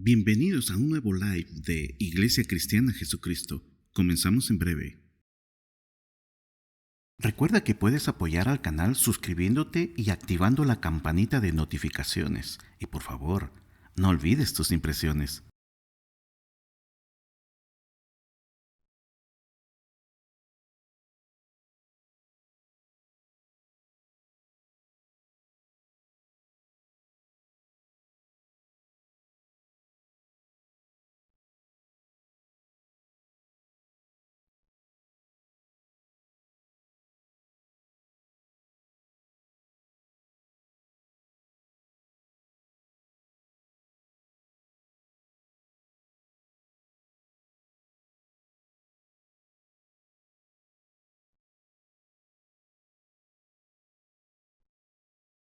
Bienvenidos a un nuevo live de Iglesia Cristiana Jesucristo. Comenzamos en breve. Recuerda que puedes apoyar al canal suscribiéndote y activando la campanita de notificaciones. Y por favor, no olvides tus impresiones.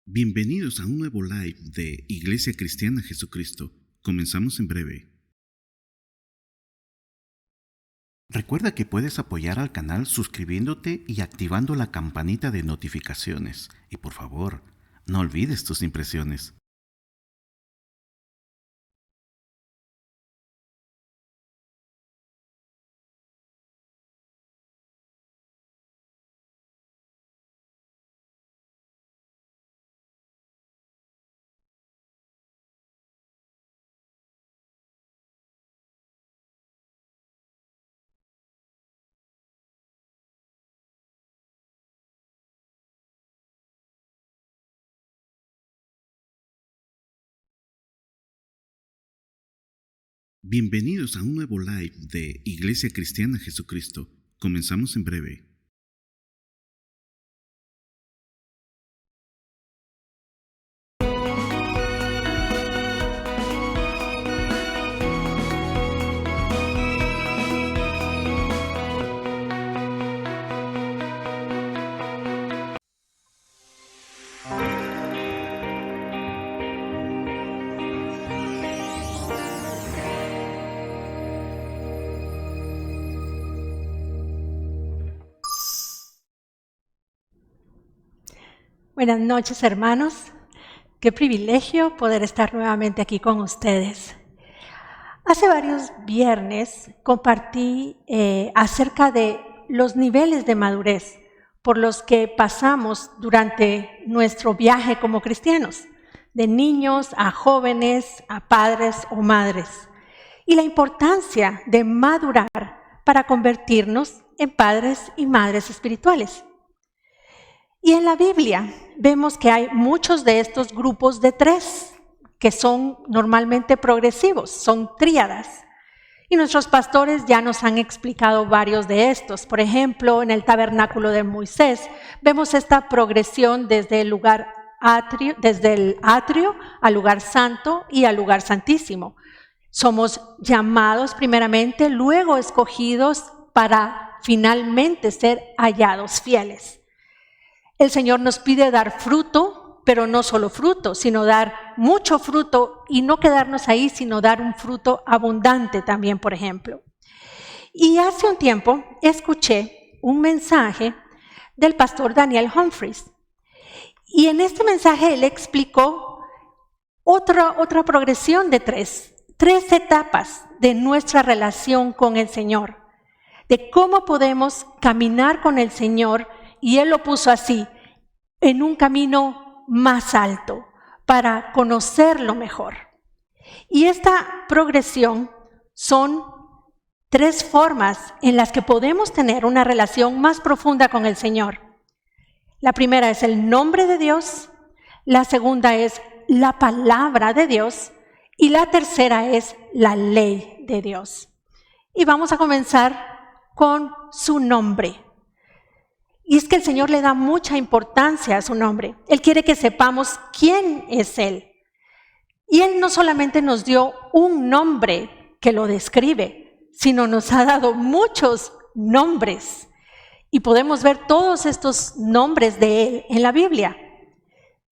Bienvenidos a un nuevo live de Iglesia Cristiana Jesucristo. Comenzamos en breve. Recuerda que puedes apoyar al canal suscribiéndote y activando la campanita de notificaciones. Y por favor, no olvides tus impresiones. Bienvenidos a un nuevo live de Iglesia Cristiana Jesucristo. Comenzamos en breve. Buenas noches, hermanos. Qué privilegio poder estar nuevamente aquí con ustedes. Hace varios viernes compartí acerca de los niveles de madurez por los que pasamos durante nuestro viaje como cristianos, de niños a jóvenes, a padres o madres, y la importancia de madurar para convertirnos en padres y madres espirituales. Y en la Biblia vemos que hay muchos de estos grupos de 3 que son normalmente progresivos, son tríadas. Y nuestros pastores ya nos han explicado varios de estos. Por ejemplo, en el tabernáculo de Moisés vemos esta progresión desde el atrio al lugar santo y al lugar santísimo. Somos llamados primeramente, luego escogidos para finalmente ser hallados fieles. El Señor nos pide dar fruto, pero no solo fruto, sino dar mucho fruto y no quedarnos ahí, sino dar un fruto abundante también, por ejemplo. Y hace un tiempo escuché un mensaje del pastor Daniel Humphreys. Y en este mensaje él explicó otra progresión de 3 etapas de nuestra relación con el Señor, de cómo podemos caminar con el Señor. Y él lo puso así, en un camino más alto, para conocerlo mejor. Y esta progresión son 3 formas en las que podemos tener una relación más profunda con el Señor. La primera es el nombre de Dios, la segunda es la palabra de Dios y la tercera es la ley de Dios. Y vamos a comenzar con su nombre. Y es que el Señor le da mucha importancia a su nombre. Él quiere que sepamos quién es Él. Y Él no solamente nos dio un nombre que lo describe, sino nos ha dado muchos nombres. Y podemos ver todos estos nombres de Él en la Biblia.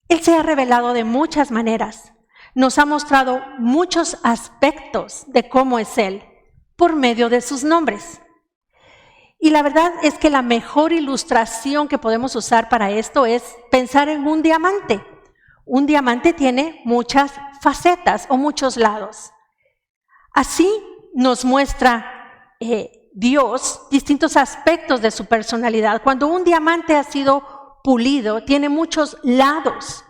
Él se ha revelado de muchas maneras. Nos ha mostrado muchos aspectos de cómo es Él por medio de sus nombres. Y la verdad es que la mejor ilustración que podemos usar para esto es pensar en un diamante. Un diamante tiene muchas facetas o muchos lados. Así nos muestra Dios distintos aspectos de su personalidad. Cuando un diamante ha sido pulido, tiene muchos lados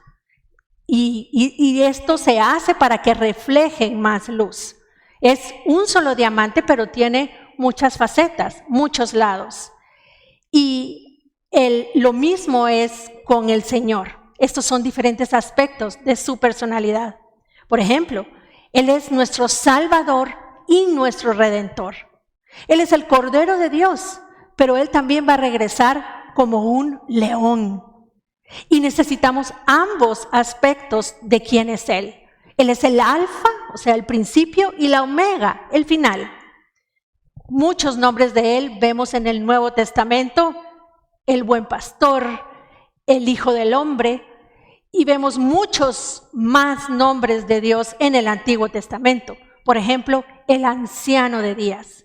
y esto se hace para que reflejen más luz. Es un solo diamante, pero tiene muchas facetas, muchos lados. Y lo mismo es con el Señor. Estos son diferentes aspectos de su personalidad. Por ejemplo, Él es nuestro Salvador y nuestro Redentor. Él es el Cordero de Dios, pero Él también va a regresar como un león. Y necesitamos ambos aspectos de quién es Él. Él es el alfa, o sea, el principio, y la omega, el final. Muchos nombres de Él vemos en el Nuevo Testamento: el buen pastor, el Hijo del Hombre, y vemos muchos más nombres de Dios en el Antiguo Testamento. Por ejemplo, el Anciano de Días.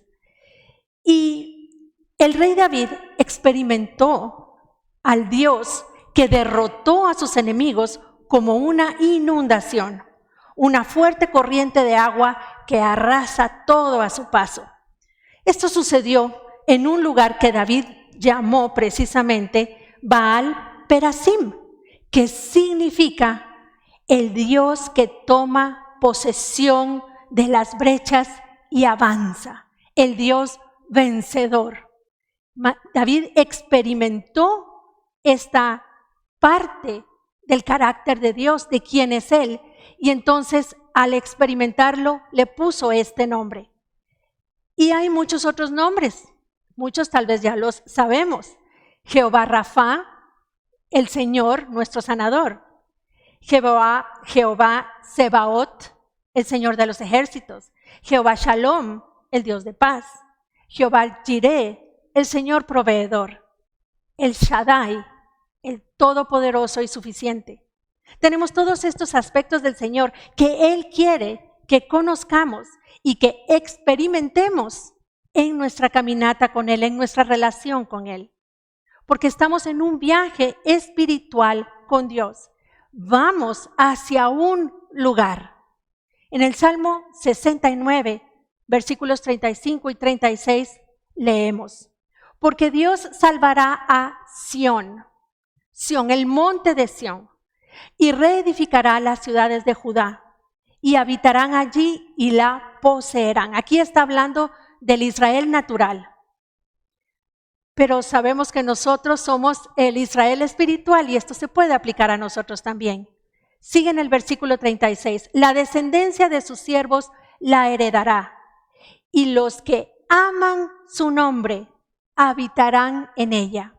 Y el rey David experimentó al Dios que derrotó a sus enemigos como una inundación, una fuerte corriente de agua que arrasa todo a su paso. Esto sucedió en un lugar que David llamó precisamente Baal Perasim, que significa el Dios que toma posesión de las brechas y avanza, el Dios vencedor. David experimentó esta parte del carácter de Dios, de quién es Él, y entonces al experimentarlo le puso este nombre. Y hay muchos otros nombres, muchos tal vez ya los sabemos. Jehová Rafa, el Señor, nuestro sanador. Jehová Sebaot, el Señor de los ejércitos. Jehová Shalom, el Dios de paz. Jehová Jireh, el Señor proveedor. El Shaddai, el todopoderoso y suficiente. Tenemos todos estos aspectos del Señor que Él quiere que conozcamos y que experimentemos en nuestra caminata con Él, en nuestra relación con Él. Porque estamos en un viaje espiritual con Dios. Vamos hacia un lugar. En el Salmo 69, versículos 35 y 36, leemos: porque Dios salvará a Sión, el monte de Sión, y reedificará las ciudades de Judá, y habitarán allí y la poseerán. Aquí está hablando del Israel natural. Pero sabemos que nosotros somos el Israel espiritual y esto se puede aplicar a nosotros también. Sigue en el versículo 36. La descendencia de sus siervos la heredará, y los que aman su nombre habitarán en ella.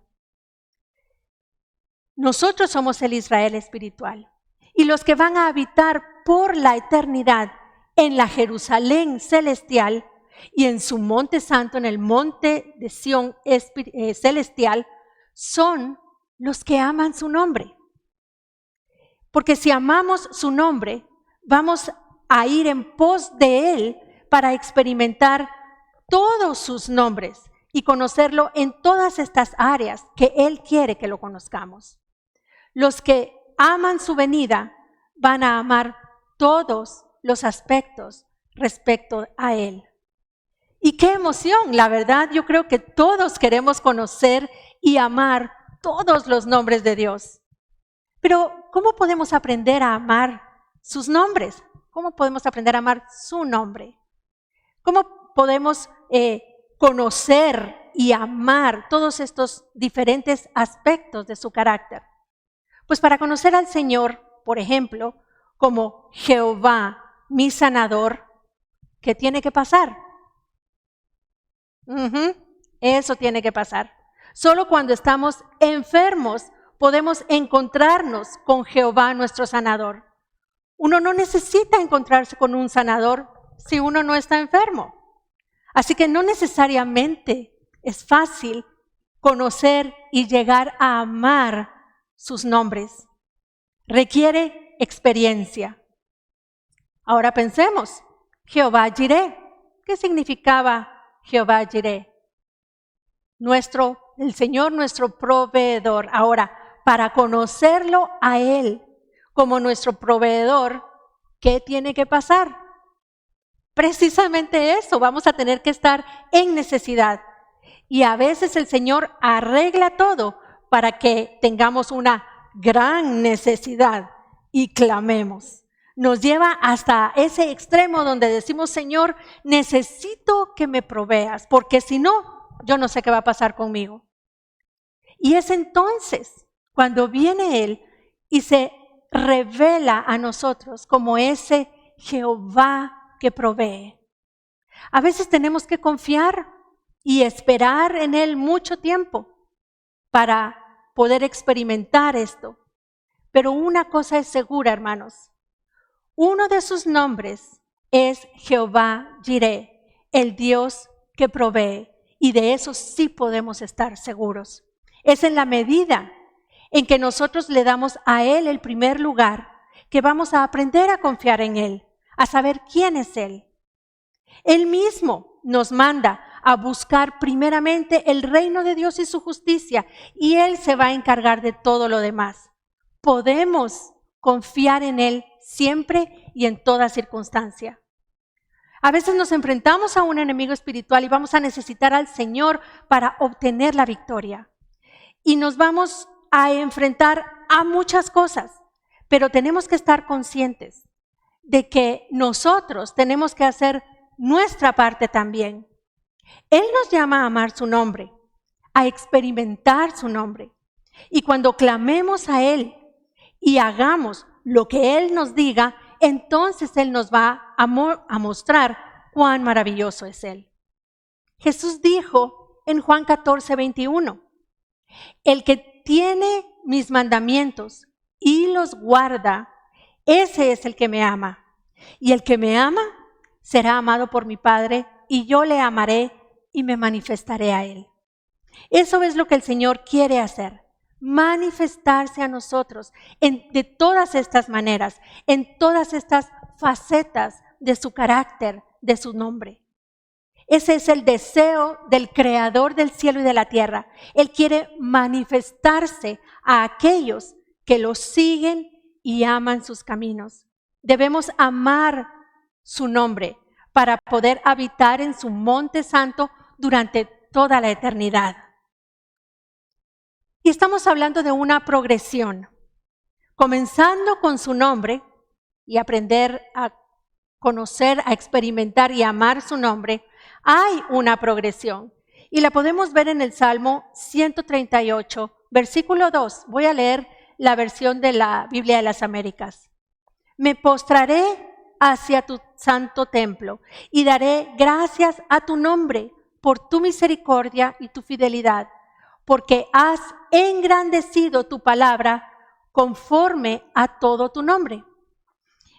Nosotros somos el Israel espiritual, y los que van a habitar por la eternidad en la Jerusalén celestial y en su monte santo, en el monte de Sión celestial, son los que aman su nombre. Porque si amamos su nombre, vamos a ir en pos de Él para experimentar todos sus nombres y conocerlo en todas estas áreas que Él quiere que lo conozcamos. Los que aman su venida van a amar todos los aspectos respecto a Él. Y qué emoción, la verdad, yo creo que todos queremos conocer y amar todos los nombres de Dios. Pero, ¿cómo podemos aprender a amar sus nombres? ¿Cómo podemos aprender a amar su nombre? ¿Cómo podemos conocer y amar todos estos diferentes aspectos de su carácter? Pues para conocer al Señor, por ejemplo, como Jehová, mi sanador, ¿qué tiene que pasar? Eso tiene que pasar. Solo cuando estamos enfermos podemos encontrarnos con Jehová, nuestro sanador. Uno no necesita encontrarse con un sanador si uno no está enfermo. Así que no necesariamente es fácil conocer y llegar a amar sus nombres. Requiere experiencia. Ahora pensemos, Jehová Jireh, ¿qué significaba Jehová Jireh? El Señor, nuestro proveedor. Ahora, para conocerlo a Él como nuestro proveedor, ¿qué tiene que pasar? Precisamente eso, vamos a tener que estar en necesidad. Y a veces el Señor arregla todo para que tengamos una gran necesidad y clamemos. Nos lleva hasta ese extremo donde decimos, Señor, necesito que me proveas, porque si no, yo no sé qué va a pasar conmigo. Y es entonces cuando viene Él y se revela a nosotros como ese Jehová que provee. A veces tenemos que confiar y esperar en Él mucho tiempo para poder experimentar esto. Pero una cosa es segura, hermanos. Uno de sus nombres es Jehová Jireh, el Dios que provee. Y de eso sí podemos estar seguros. Es en la medida en que nosotros le damos a Él el primer lugar que vamos a aprender a confiar en Él, a saber quién es Él. Él mismo nos manda a buscar primeramente el reino de Dios y su justicia, y Él se va a encargar de todo lo demás. Podemos confiar en Él siempre y en toda circunstancia. A veces nos enfrentamos a un enemigo espiritual y vamos a necesitar al Señor para obtener la victoria. Y nos vamos a enfrentar a muchas cosas, pero tenemos que estar conscientes de que nosotros tenemos que hacer nuestra parte también. Él nos llama a amar su nombre, a experimentar su nombre. Y cuando clamemos a Él y hagamos lo que Él nos diga, entonces Él nos va a mostrar cuán maravilloso es Él. Jesús dijo en Juan 14:21, el que tiene mis mandamientos y los guarda, ese es el que me ama. Y el que me ama será amado por mi Padre, y yo le amaré y me manifestaré a Él. Eso es lo que el Señor quiere hacer, manifestarse a nosotros de todas estas maneras, en todas estas facetas de su carácter, de su nombre. Ese es el deseo del Creador del cielo y de la tierra. Él quiere manifestarse a aquellos que lo siguen y aman sus caminos. Debemos amar su nombre para poder habitar en su monte santo durante toda la eternidad. Y estamos hablando de una progresión, comenzando con su nombre y aprender a conocer, a experimentar y amar su nombre. Hay una progresión y la podemos ver en el Salmo 138, versículo 2. Voy a leer la versión de la Biblia de las Américas. Me postraré hacia tu santo templo y daré gracias a tu nombre por tu misericordia y tu fidelidad, porque has engrandecido tu palabra conforme a todo tu nombre.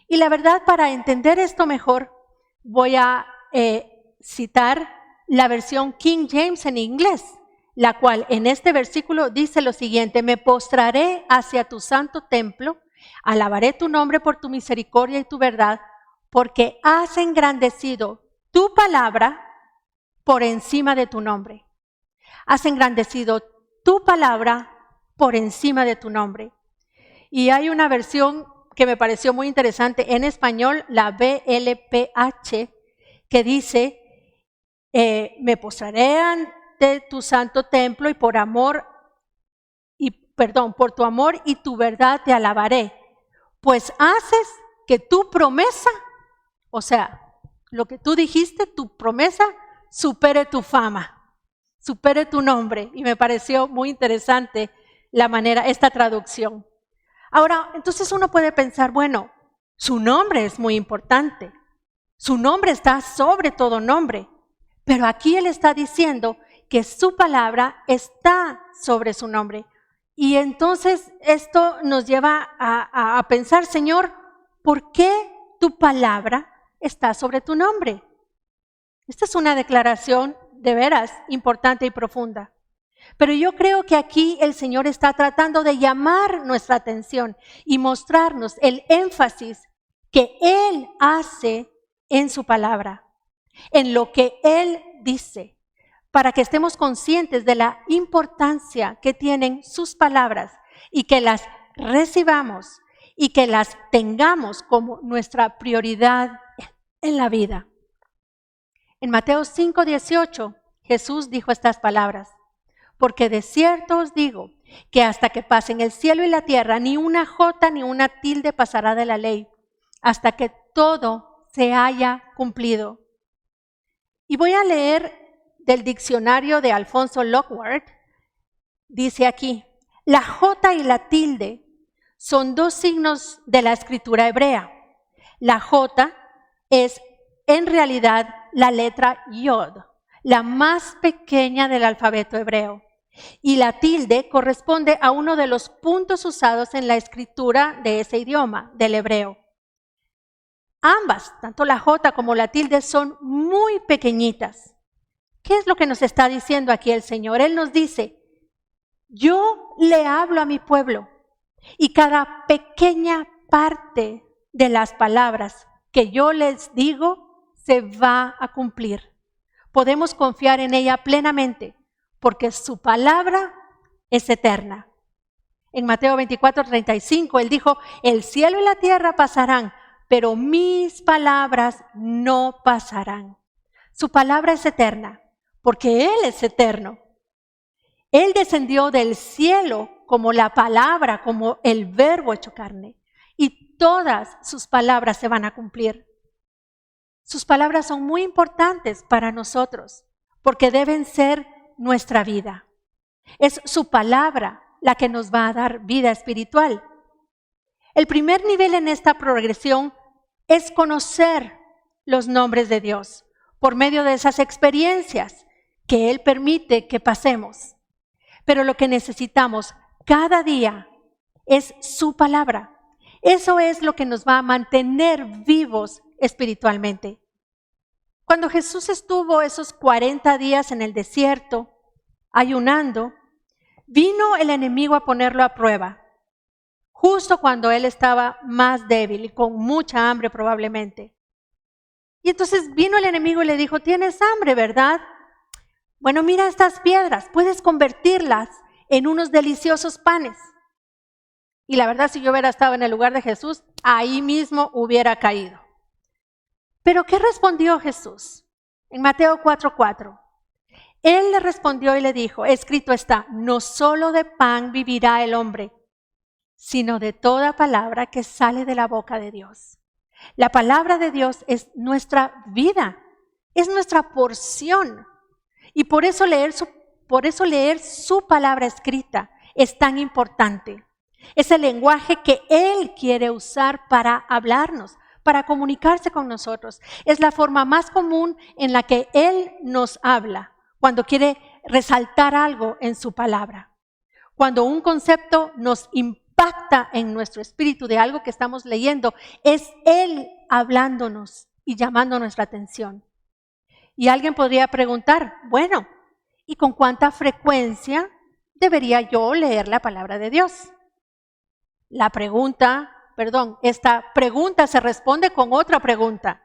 Y la verdad, para entender esto mejor, voy a citar la versión King James en inglés, la cual en este versículo dice lo siguiente: me postraré hacia tu santo templo, alabaré tu nombre por tu misericordia y tu verdad, porque has engrandecido tu palabra por encima de tu nombre. Has engrandecido tu palabra por encima de tu nombre. Y hay una versión que me pareció muy interesante en español, la BLPH, que dice, me postraré ante tu santo templo y por tu amor y tu verdad te alabaré, pues haces que tu promesa, o sea, lo que tú dijiste, tu promesa, supere tu fama, supere tu nombre. Y me pareció muy interesante esta traducción. Ahora, entonces uno puede pensar, bueno, su nombre es muy importante. Su nombre está sobre todo nombre. Pero aquí Él está diciendo que su palabra está sobre su nombre. Y entonces esto nos lleva a pensar, Señor, ¿por qué tu palabra está sobre tu nombre? Esta es una declaración de veras importante y profunda. Pero yo creo que aquí el Señor está tratando de llamar nuestra atención y mostrarnos el énfasis que Él hace en su palabra, en lo que Él dice, para que estemos conscientes de la importancia que tienen sus palabras y que las recibamos y que las tengamos como nuestra prioridad en la vida. En Mateo 5:18, Jesús dijo estas palabras: porque de cierto os digo que hasta que pasen el cielo y la tierra, ni una jota ni una tilde pasará de la ley, hasta que todo se haya cumplido. Y voy a leer del diccionario de Alfonso Lockwood. Dice aquí: la jota y la tilde son dos signos de la escritura hebrea. La jota es en realidad la letra yod, la más pequeña del alfabeto hebreo. Y la tilde corresponde a uno de los puntos usados en la escritura de ese idioma, del hebreo. Ambas, tanto la jota como la tilde, son muy pequeñitas. ¿Qué es lo que nos está diciendo aquí el Señor? Él nos dice: yo le hablo a mi pueblo y cada pequeña parte de las palabras que yo les digo se va a cumplir. Podemos confiar en ella plenamente porque su palabra es eterna. En Mateo 24:35 Él dijo: el cielo y la tierra pasarán, pero mis palabras no pasarán. Su palabra es eterna porque Él es eterno. Él descendió del cielo como la palabra, como el verbo hecho carne, y todas sus palabras se van a cumplir. Sus palabras son muy importantes para nosotros porque deben ser nuestra vida. Es su palabra la que nos va a dar vida espiritual. El primer nivel en esta progresión es conocer los nombres de Dios por medio de esas experiencias que Él permite que pasemos. Pero lo que necesitamos cada día es su palabra. Eso es lo que nos va a mantener vivos espiritualmente. Cuando Jesús estuvo esos 40 días en el desierto, ayunando, vino el enemigo a ponerlo a prueba, justo cuando él estaba más débil y con mucha hambre probablemente. Y entonces vino el enemigo y le dijo: tienes hambre, ¿verdad? Bueno, mira estas piedras, puedes convertirlas en unos deliciosos panes. Y la verdad, si yo hubiera estado en el lugar de Jesús, ahí mismo hubiera caído. Pero ¿qué respondió Jesús? En Mateo 4:4. Él le respondió y le dijo: escrito está, no solo de pan vivirá el hombre, sino de toda palabra que sale de la boca de Dios. La palabra de Dios es nuestra vida, es nuestra porción. Y por eso leer su palabra escrita es tan importante. Es el lenguaje que Él quiere usar para hablarnos, para comunicarse con nosotros. Es la forma más común en la que Él nos habla cuando quiere resaltar algo en su palabra. Cuando un concepto nos impacta en nuestro espíritu de algo que estamos leyendo, es Él hablándonos y llamando nuestra atención. Y alguien podría preguntar: bueno, ¿y con cuánta frecuencia debería yo leer la palabra de Dios? Esta pregunta se responde con otra pregunta.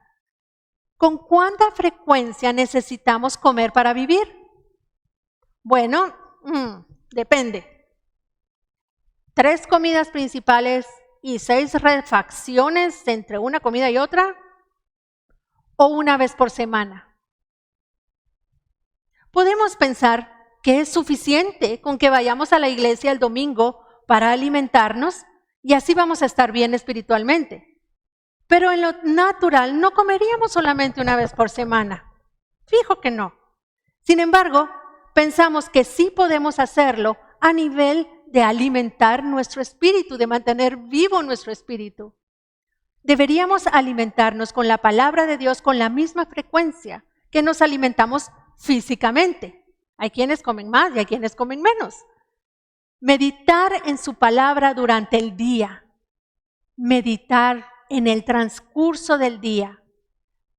¿Con cuánta frecuencia necesitamos comer para vivir? Bueno, depende. 3 comidas principales y 6 refacciones entre una comida y otra, o una vez por semana. Podemos pensar que es suficiente con que vayamos a la iglesia el domingo para alimentarnos y así vamos a estar bien espiritualmente. Pero en lo natural no comeríamos solamente una vez por semana. Fijo que no. Sin embargo, pensamos que sí podemos hacerlo a nivel de alimentar nuestro espíritu, de mantener vivo nuestro espíritu. Deberíamos alimentarnos con la palabra de Dios con la misma frecuencia que nos alimentamos físicamente. Hay quienes comen más y hay quienes comen menos. Meditar en su palabra durante el día. Meditar en el transcurso del día,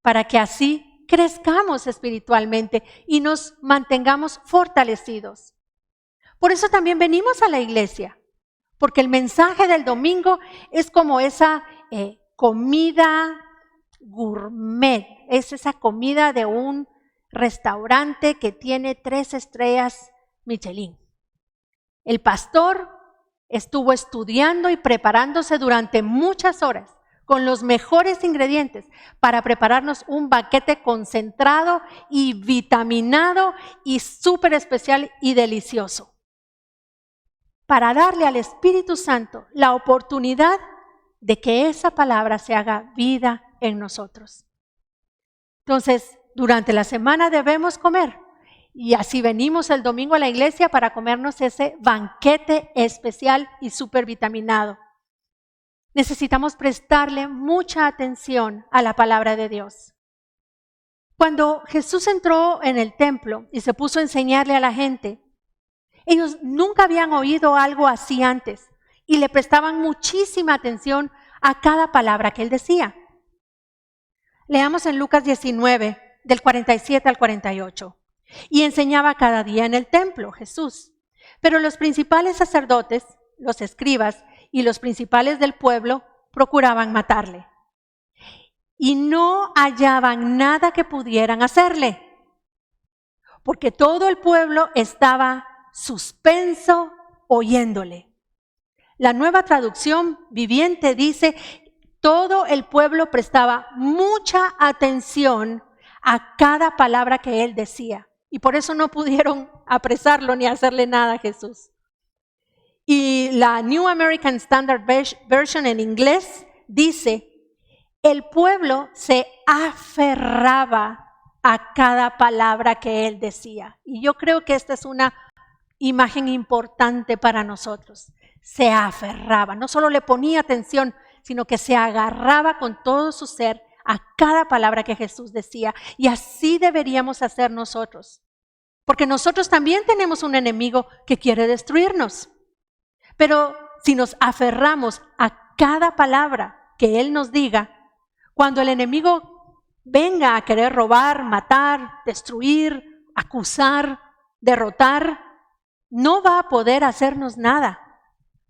para que así crezcamos espiritualmente y nos mantengamos fortalecidos. Por eso también venimos a la iglesia, porque el mensaje del domingo es como esa comida gourmet, es esa comida de un restaurante que tiene 3 estrellas Michelin. El pastor estuvo estudiando y preparándose durante muchas horas con los mejores ingredientes para prepararnos un banquete concentrado y vitaminado y súper especial y delicioso. Para darle al Espíritu Santo la oportunidad de que esa palabra se haga vida en nosotros. Entonces, durante la semana debemos comer y así venimos el domingo a la iglesia para comernos ese banquete especial y súper vitaminado. Necesitamos prestarle mucha atención a la palabra de Dios. Cuando Jesús entró en el templo y se puso a enseñarle a la gente, ellos nunca habían oído algo así antes y le prestaban muchísima atención a cada palabra que él decía. Leamos en Lucas 19, del 47 al 48. Y enseñaba cada día en el templo Jesús. Pero los principales sacerdotes, los escribas y los principales del pueblo procuraban matarle. Y no hallaban nada que pudieran hacerle, porque todo el pueblo estaba suspenso oyéndole. La Nueva Traducción Viviente dice: todo el pueblo prestaba mucha atención a cada palabra que él decía. Y por eso no pudieron apresarlo ni hacerle nada a Jesús. Y la New American Standard Version en inglés dice: el pueblo se aferraba a cada palabra que él decía. Y yo creo que esta es una imagen importante para nosotros. Se aferraba, no solo le ponía atención, sino que se agarraba con todo su ser a cada palabra que Jesús decía. Y así deberíamos hacer nosotros. Porque nosotros también tenemos un enemigo que quiere destruirnos. Pero si nos aferramos a cada palabra que Él nos diga, cuando el enemigo venga a querer robar, matar, destruir, acusar, derrotar, no va a poder hacernos nada,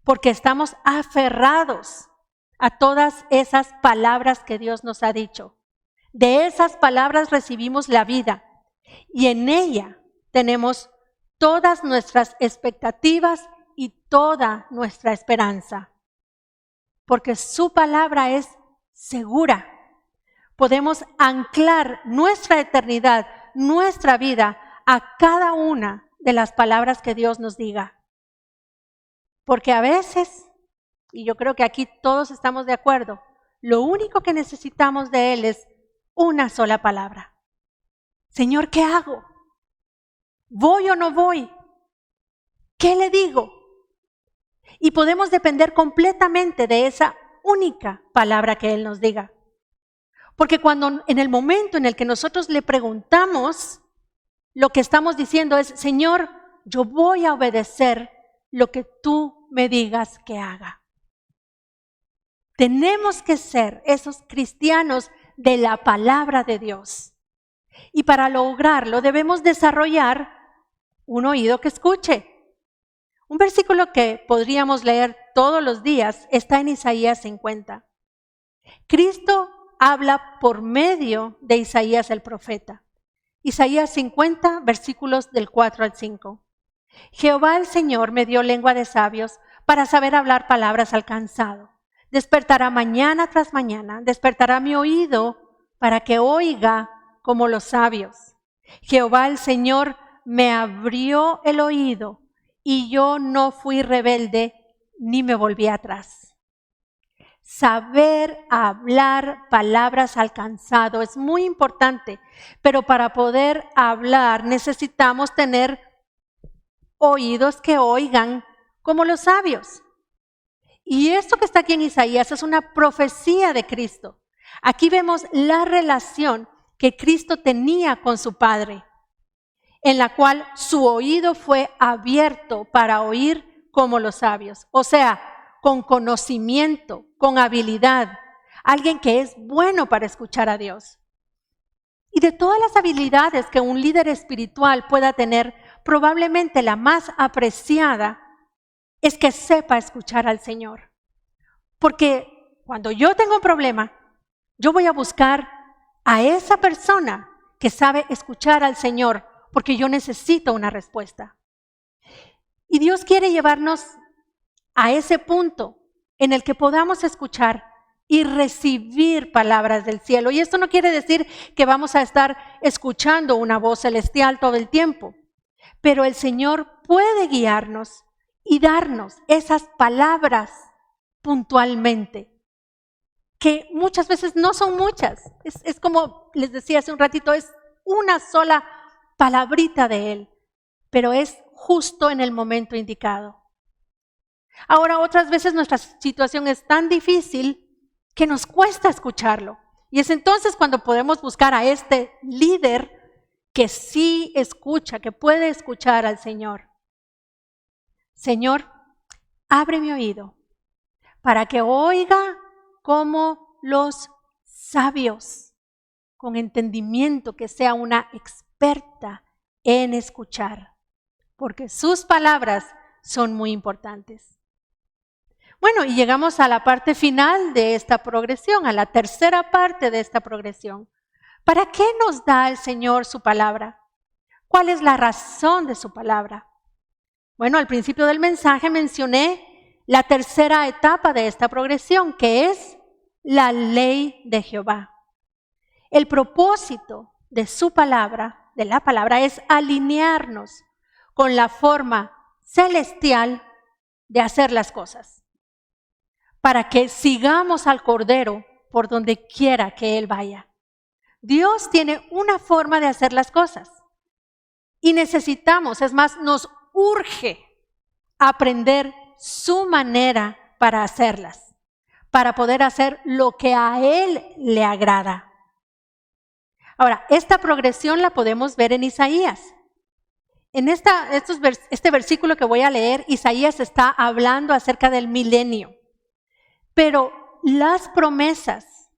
porque estamos aferrados a todas esas palabras que Dios nos ha dicho. De esas palabras recibimos la vida y en ella tenemos todas nuestras expectativas y toda nuestra esperanza, porque su palabra es segura. Podemos anclar nuestra eternidad, nuestra vida a cada una de las palabras que Dios nos diga. Porque a veces, y yo creo que aquí todos estamos de acuerdo, lo único que necesitamos de Él es una sola palabra. Señor, ¿qué hago? ¿Voy o no voy? ¿Qué le digo? Y podemos depender completamente de esa única palabra que Él nos diga. Porque cuando en el momento en el que nosotros le preguntamos, lo que estamos diciendo es: Señor, yo voy a obedecer lo que tú me digas que haga. Tenemos que ser esos cristianos de la palabra de Dios. Y para lograrlo debemos desarrollar un oído que escuche. Un versículo que podríamos leer todos los días está en Isaías 50. Cristo habla por medio de Isaías el profeta. Isaías 50, versículos del 4 al 5. Jehová el Señor me dio lengua de sabios para saber hablar palabras al cansado. Despertará mañana tras mañana, despertará mi oído para que oiga como los sabios. Jehová el Señor me abrió el oído y yo no fui rebelde ni me volví atrás. Saber hablar palabras al cansado es muy importante, pero para poder hablar necesitamos tener oídos que oigan como los sabios. Y esto que está aquí en Isaías es una profecía de Cristo. Aquí vemos la relación que Cristo tenía con su Padre, en la cual su oído fue abierto para oír como los sabios. O sea, con conocimiento, con habilidad. Alguien que es bueno para escuchar a Dios. Y de todas las habilidades que un líder espiritual pueda tener, probablemente la más apreciada es que sepa escuchar al Señor. Porque cuando yo tengo un problema, yo voy a buscar a esa persona que sabe escuchar al Señor, porque yo necesito una respuesta. Y Dios quiere llevarnos a ese punto en el que podamos escuchar y recibir palabras del cielo. Y esto no quiere decir que vamos a estar escuchando una voz celestial todo el tiempo, pero el Señor puede guiarnos y darnos esas palabras puntualmente, que muchas veces no son muchas. Es como les decía hace un ratito, es una sola palabrita de Él, pero es justo en el momento indicado. Ahora, otras veces nuestra situación es tan difícil que nos cuesta escucharlo. Y es entonces cuando podemos buscar a este líder que sí escucha, que puede escuchar al Señor. Señor, abre mi oído para que oiga como los sabios, con entendimiento, que sea una experta en escuchar, porque sus palabras son muy importantes. Bueno, y llegamos a la parte final de esta progresión, a la tercera parte de esta progresión. ¿Para qué nos da el Señor su palabra? ¿Cuál es la razón de su palabra? Bueno, al principio del mensaje mencioné la tercera etapa de esta progresión, que es la ley de Jehová. El propósito de su palabra, de la palabra, es alinearnos con la forma celestial de hacer las cosas, para que sigamos al Cordero por donde quiera que Él vaya. Dios tiene una forma de hacer las cosas y necesitamos, es más, nos urge aprender su manera para hacerlas, para poder hacer lo que a Él le agrada. Ahora, esta progresión la podemos ver en Isaías. En este versículo que voy a leer, Isaías está hablando acerca del milenio. Pero las promesas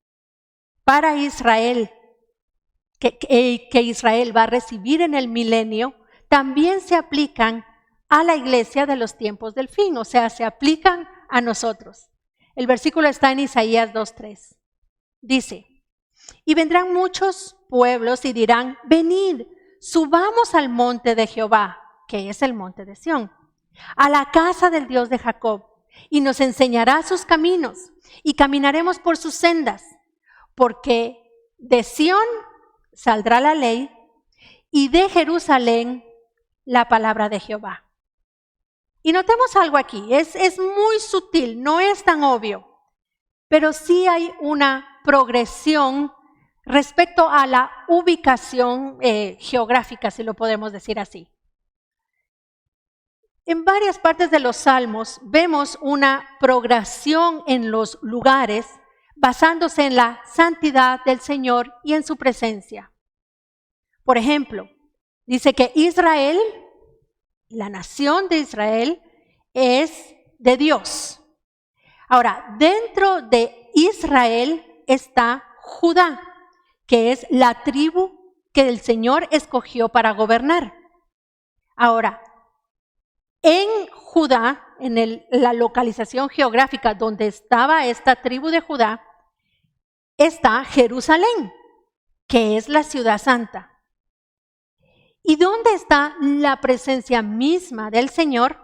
para Israel, que Israel va a recibir en el milenio, también se aplican a la iglesia de los tiempos del fin, o sea, se aplican a nosotros. El versículo está en Isaías 2:3. Dice, y vendrán muchos pueblos y dirán, venid, subamos al monte de Jehová, que es el monte de Sión, a la casa del Dios de Jacob, y nos enseñará sus caminos, y caminaremos por sus sendas, porque de Sión saldrá la ley, y de Jerusalén la palabra de Jehová. Y notemos algo aquí, es muy sutil, no es tan obvio, pero sí hay una progresión respecto a la ubicación geográfica, si lo podemos decir así. En varias partes de los Salmos vemos una progresión en los lugares basándose en la santidad del Señor y en su presencia. Por ejemplo, dice que Israel, la nación de Israel, es de Dios. Ahora, dentro de Israel está Judá, que es la tribu que el Señor escogió para gobernar. Ahora, en Judá, en la localización geográfica donde estaba esta tribu de Judá, está Jerusalén, que es la ciudad santa. ¿Y dónde está la presencia misma del Señor?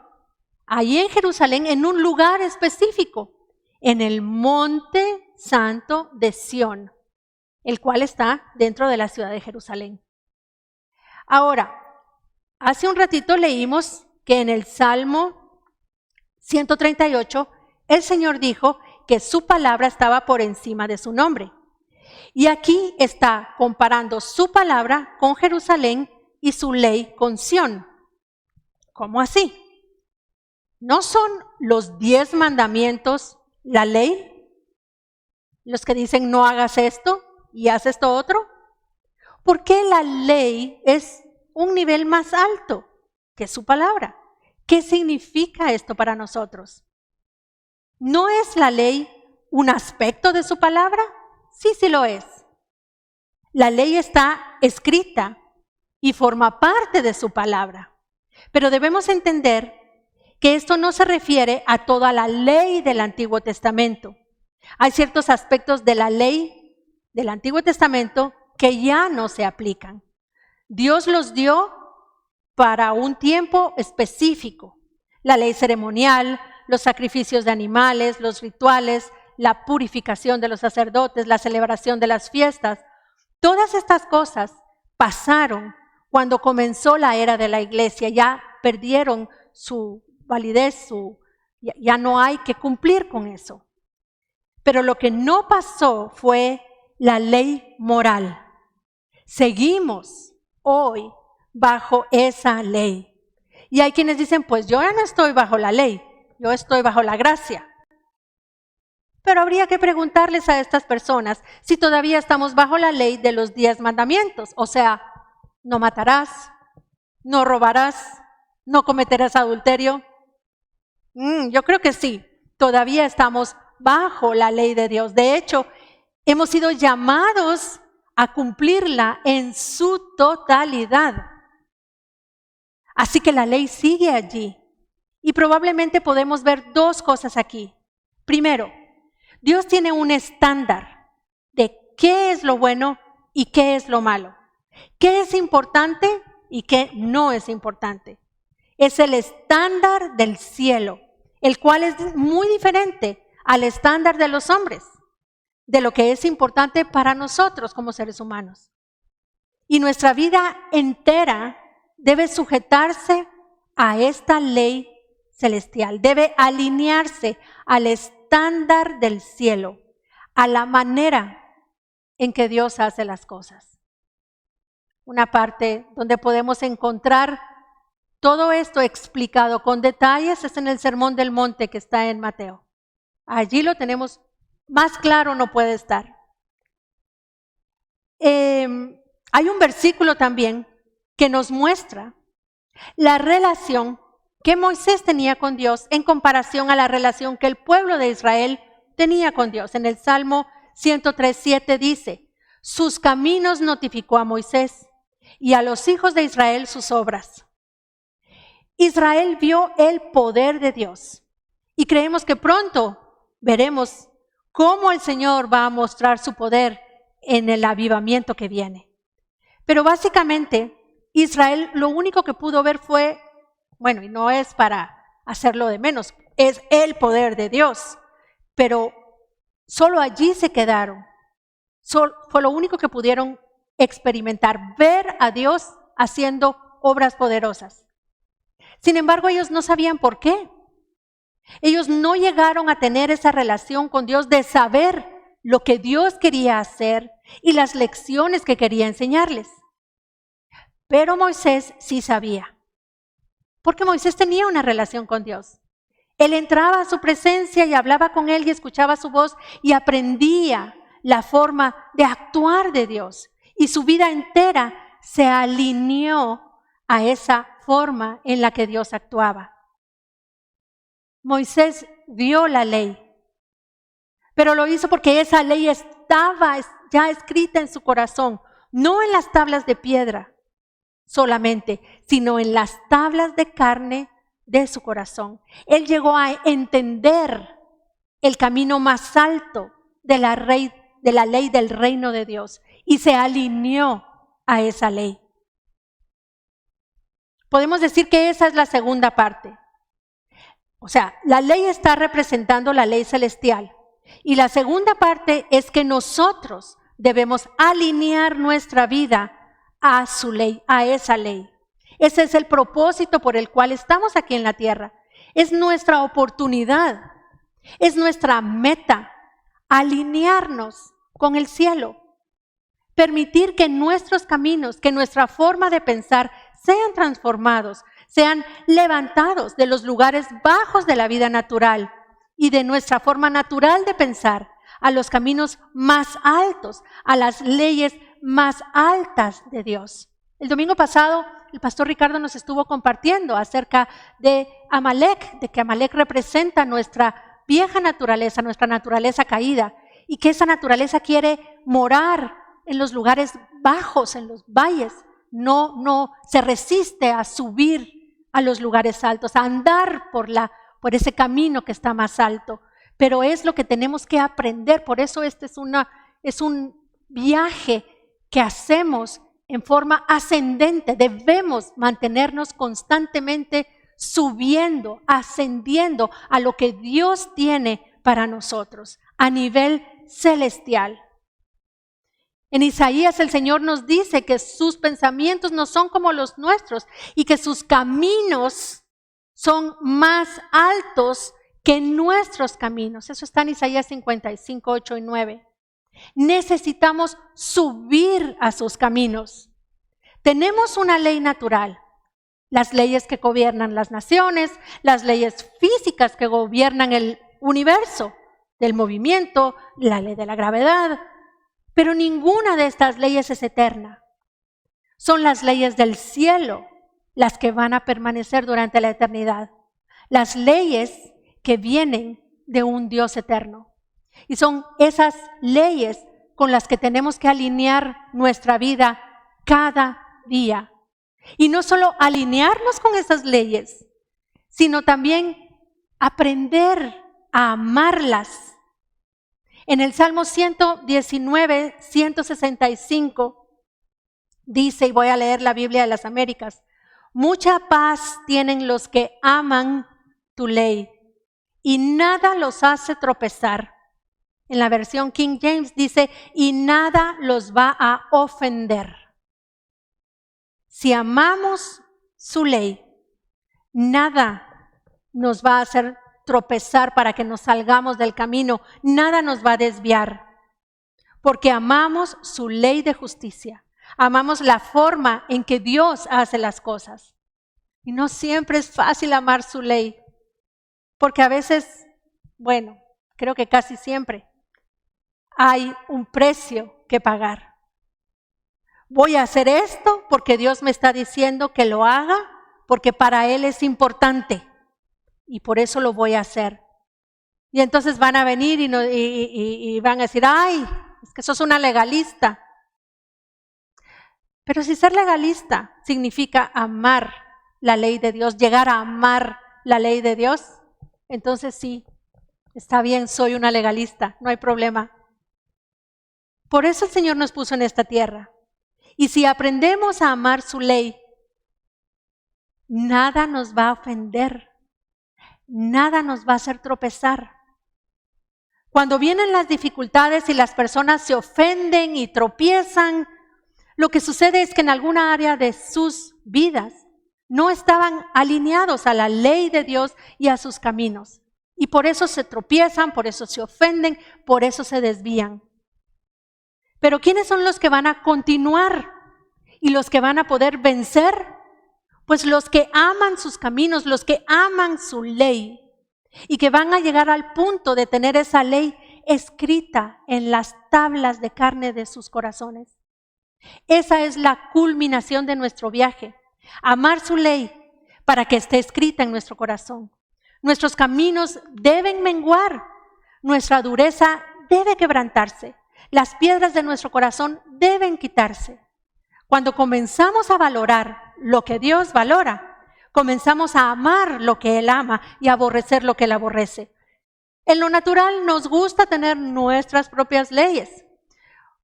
Ahí en Jerusalén, en un lugar específico, en el monte santo de Sión, el cual está dentro de la ciudad de Jerusalén. Ahora, hace un ratito leímos que en el Salmo 138, el Señor dijo que su palabra estaba por encima de su nombre. Y aquí está comparando su palabra con Jerusalén y su ley con Sión. ¿Cómo así? ¿No son los 10 mandamientos la ley? Los que dicen no hagas esto y haz esto otro. ¿Por qué la ley es un nivel más alto que su palabra? ¿Qué significa esto para nosotros? ¿No es la ley un aspecto de su palabra? Sí, sí lo es. La ley está escrita y forma parte de su palabra. Pero debemos entender que esto no se refiere a toda la ley del Antiguo Testamento. Hay ciertos aspectos de la ley del Antiguo Testamento que ya no se aplican. Dios los dio para un tiempo específico. La ley ceremonial, los sacrificios de animales, los rituales, la purificación de los sacerdotes, la celebración de las fiestas. Todas estas cosas pasaron cuando comenzó la era de la iglesia. Ya perdieron su validez, ya no hay que cumplir con eso. Pero lo que no pasó fue la ley moral. Seguimos hoy bajo esa ley. Y hay quienes dicen, pues yo ya no estoy bajo la ley, yo estoy bajo la gracia. Pero habría que preguntarles a estas personas si todavía estamos bajo la ley de los 10 mandamientos. O sea, no matarás, no robarás, no cometerás adulterio. Yo creo que sí, todavía estamos bajo la ley de Dios. De hecho, hemos sido llamados a cumplirla en su totalidad. Así que la ley sigue allí. Y probablemente podemos ver dos cosas aquí. Primero, Dios tiene un estándar de qué es lo bueno y qué es lo malo. ¿Qué es importante y qué no es importante? Es el estándar del cielo, el cual es muy diferente al estándar de los hombres, de lo que es importante para nosotros como seres humanos. Y nuestra vida entera debe sujetarse a esta ley celestial, debe alinearse al estándar del cielo, a la manera en que Dios hace las cosas. Una parte donde podemos encontrar todo esto explicado con detalles es en el Sermón del Monte que está en Mateo. Allí lo tenemos, más claro no puede estar. Hay un versículo también que nos muestra la relación que Moisés tenía con Dios en comparación a la relación que el pueblo de Israel tenía con Dios. En el Salmo 103:7 dice, sus caminos notificó a Moisés y a los hijos de Israel sus obras. Israel vio el poder de Dios y creemos que pronto veremos cómo el Señor va a mostrar su poder en el avivamiento que viene. Pero básicamente Israel lo único que pudo ver fue, bueno, y no es para hacerlo de menos, es el poder de Dios, pero solo allí se quedaron. Fue lo único que pudieron experimentar, ver a Dios haciendo obras poderosas. Sin embargo, ellos no sabían por qué. Ellos no llegaron a tener esa relación con Dios de saber lo que Dios quería hacer y las lecciones que quería enseñarles. Pero Moisés sí sabía, porque Moisés tenía una relación con Dios. Él entraba a su presencia y hablaba con él y escuchaba su voz y aprendía la forma de actuar de Dios. Y su vida entera se alineó a esa forma en la que Dios actuaba. Moisés vio la ley, pero lo hizo porque esa ley estaba ya escrita en su corazón, no en las tablas de piedra solamente, sino en las tablas de carne de su corazón. Él llegó a entender el camino más alto de la ley del reino de Dios y se alineó a esa ley. Podemos decir que esa es la segunda parte. O sea, la ley está representando la ley celestial. Y la segunda parte es que nosotros debemos alinear nuestra vida a su ley, a esa ley. Ese es el propósito por el cual estamos aquí en la tierra. Es nuestra oportunidad, es nuestra meta, alinearnos con el cielo. Permitir que nuestros caminos, que nuestra forma de pensar sean transformados, sean levantados de los lugares bajos de la vida natural y de nuestra forma natural de pensar a los caminos más altos, a las leyes más altas de Dios. El domingo pasado el pastor Ricardo nos estuvo compartiendo acerca de Amalek, de que Amalek representa nuestra vieja naturaleza, nuestra naturaleza caída, y que esa naturaleza quiere morar en los lugares bajos, en los valles. No se resiste a subir a los lugares altos, a andar por ese camino que está más alto. Pero es lo que tenemos que aprender. Por eso este es un viaje que hacemos en forma ascendente. Debemos mantenernos constantemente subiendo, ascendiendo a lo que Dios tiene para nosotros, a nivel celestial. En Isaías el Señor nos dice que sus pensamientos no son como los nuestros y que sus caminos son más altos que nuestros caminos. Eso está en Isaías 55, 8 y 9. Necesitamos subir a sus caminos. Tenemos una ley natural, las leyes que gobiernan las naciones, las leyes físicas que gobiernan el universo, del movimiento, la ley de la gravedad, pero ninguna de estas leyes es eterna. Son las leyes del cielo las que van a permanecer durante la eternidad, las leyes que vienen de un Dios eterno. Y son esas leyes con las que tenemos que alinear nuestra vida cada día. Y no solo alinearnos con esas leyes, sino también aprender a amarlas. En el Salmo 119, 165 dice, y voy a leer la Biblia de las Américas: mucha paz tienen los que aman tu ley y nada los hace tropezar. En la versión King James dice, y nada los va a ofender. Si amamos su ley, nada nos va a hacer tropezar para que nos salgamos del camino, nada nos va a desviar, porque amamos su ley de justicia, amamos la forma en que Dios hace las cosas. Y no siempre es fácil amar su ley, porque a veces, bueno, creo que casi siempre, hay un precio que pagar. Voy a hacer esto porque Dios me está diciendo que lo haga, porque para Él es importante y por eso lo voy a hacer. Y entonces van a venir y van a decir, ay, es que sos una legalista. Pero si ser legalista significa amar la ley de Dios, llegar a amar la ley de Dios, entonces sí, está bien, soy una legalista, no hay problema. Por eso el Señor nos puso en esta tierra. Y si aprendemos a amar su ley, nada nos va a ofender, nada nos va a hacer tropezar. Cuando vienen las dificultades y las personas se ofenden y tropiezan, lo que sucede es que en alguna área de sus vidas no estaban alineados a la ley de Dios y a sus caminos. Y por eso se tropiezan, por eso se ofenden, por eso se desvían. Pero ¿quiénes son los que van a continuar y los que van a poder vencer? Pues los que aman sus caminos, los que aman su ley y que van a llegar al punto de tener esa ley escrita en las tablas de carne de sus corazones. Esa es la culminación de nuestro viaje, amar su ley para que esté escrita en nuestro corazón. Nuestros caminos deben menguar, nuestra dureza debe quebrantarse. Las piedras de nuestro corazón deben quitarse. Cuando comenzamos a valorar lo que Dios valora, comenzamos a amar lo que Él ama y a aborrecer lo que Él aborrece. En lo natural nos gusta tener nuestras propias leyes,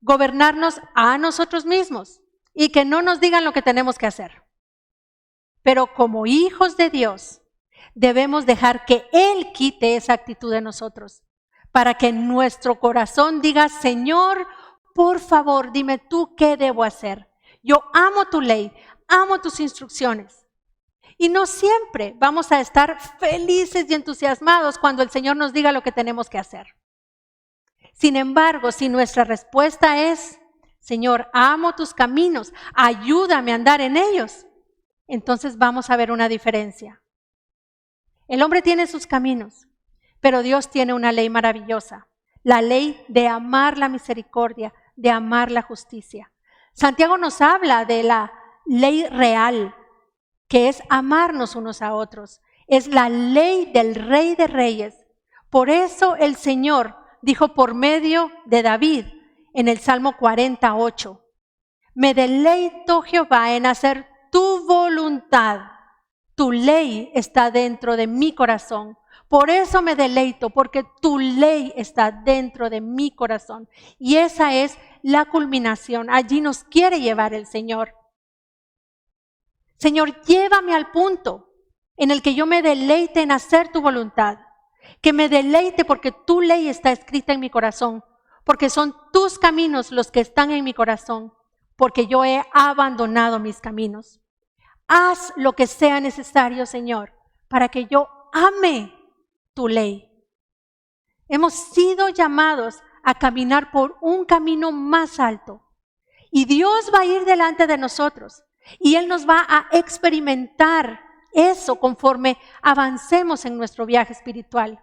gobernarnos a nosotros mismos y que no nos digan lo que tenemos que hacer. Pero como hijos de Dios, debemos dejar que Él quite esa actitud de nosotros, para que nuestro corazón diga, Señor, por favor, dime tú qué debo hacer. Yo amo tu ley, amo tus instrucciones. Y no siempre vamos a estar felices y entusiasmados cuando el Señor nos diga lo que tenemos que hacer. Sin embargo, si nuestra respuesta es, Señor, amo tus caminos, ayúdame a andar en ellos, entonces vamos a ver una diferencia. El hombre tiene sus caminos, pero Dios tiene una ley maravillosa, la ley de amar la misericordia, de amar la justicia. Santiago nos habla de la ley real, que es amarnos unos a otros. Es la ley del Rey de Reyes. Por eso el Señor dijo por medio de David en el Salmo 48, me deleito, Jehová, en hacer tu voluntad. Tu ley está dentro de mi corazón. Por eso me deleito, porque tu ley está dentro de mi corazón. Y esa es la culminación. Allí nos quiere llevar el Señor. Señor, llévame al punto en el que yo me deleite en hacer tu voluntad. Que me deleite porque tu ley está escrita en mi corazón, porque son tus caminos los que están en mi corazón, porque yo he abandonado mis caminos. Haz lo que sea necesario, Señor, para que yo ame tu ley. Hemos sido llamados a caminar por un camino más alto. Y Dios va a ir delante de nosotros. Y Él nos va a experimentar eso conforme avancemos en nuestro viaje espiritual.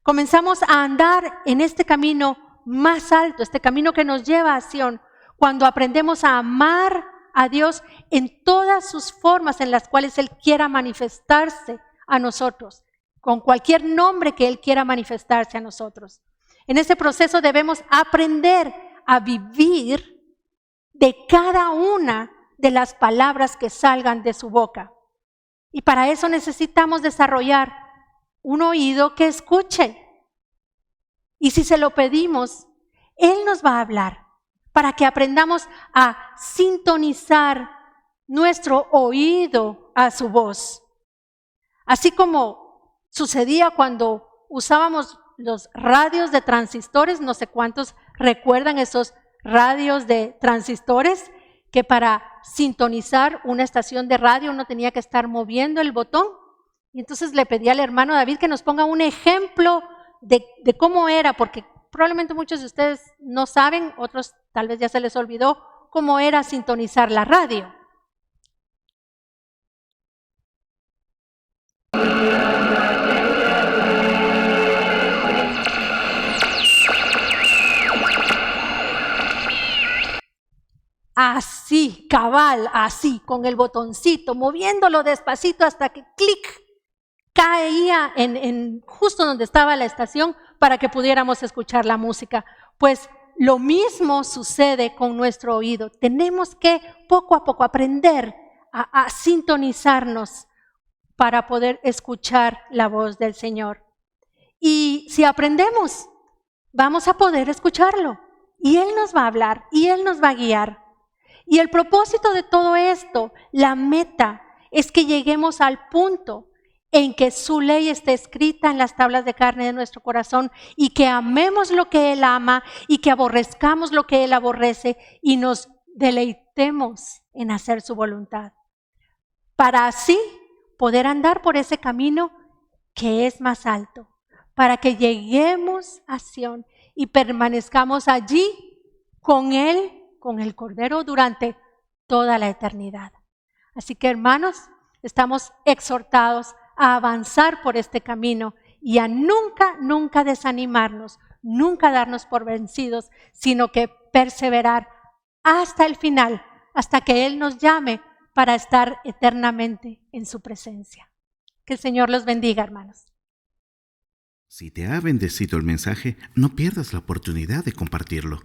Comenzamos a andar en este camino más alto, este camino que nos lleva a Sión, cuando aprendemos a amar a Dios en todas sus formas en las cuales Él quiera manifestarse a nosotros, con cualquier nombre que Él quiera manifestarse a nosotros. En ese proceso debemos aprender a vivir de cada una de las palabras que salgan de su boca. Y para eso necesitamos desarrollar un oído que escuche. Y si se lo pedimos, Él nos va a hablar para que aprendamos a sintonizar nuestro oído a su voz. Así como sucedía cuando usábamos los radios de transistores, no sé cuántos recuerdan esos radios de transistores, que para sintonizar una estación de radio uno tenía que estar moviendo el botón. Y entonces le pedí al hermano David que nos ponga un ejemplo de cómo era, porque probablemente muchos de ustedes no saben, otros tal vez ya se les olvidó cómo era sintonizar la radio. Así, cabal, así, con el botoncito, moviéndolo despacito hasta que clic, caía en justo donde estaba la estación para que pudiéramos escuchar la música. Pues lo mismo sucede con nuestro oído. Tenemos que poco a poco aprender a sintonizarnos para poder escuchar la voz del Señor. Y si aprendemos, vamos a poder escucharlo. Y Él nos va a hablar y Él nos va a guiar. Y el propósito de todo esto, la meta, es que lleguemos al punto en que su ley esté escrita en las tablas de carne de nuestro corazón y que amemos lo que Él ama y que aborrezcamos lo que Él aborrece y nos deleitemos en hacer su voluntad. Para así poder andar por ese camino que es más alto, para que lleguemos a Sión y permanezcamos allí con Él, con el Cordero durante toda la eternidad. Así que, hermanos, estamos exhortados a avanzar por este camino y a nunca desanimarnos, nunca darnos por vencidos, sino que perseverar hasta el final, hasta que Él nos llame para estar eternamente en su presencia. Que el Señor los bendiga, hermanos. Si te ha bendecido el mensaje, no pierdas la oportunidad de compartirlo.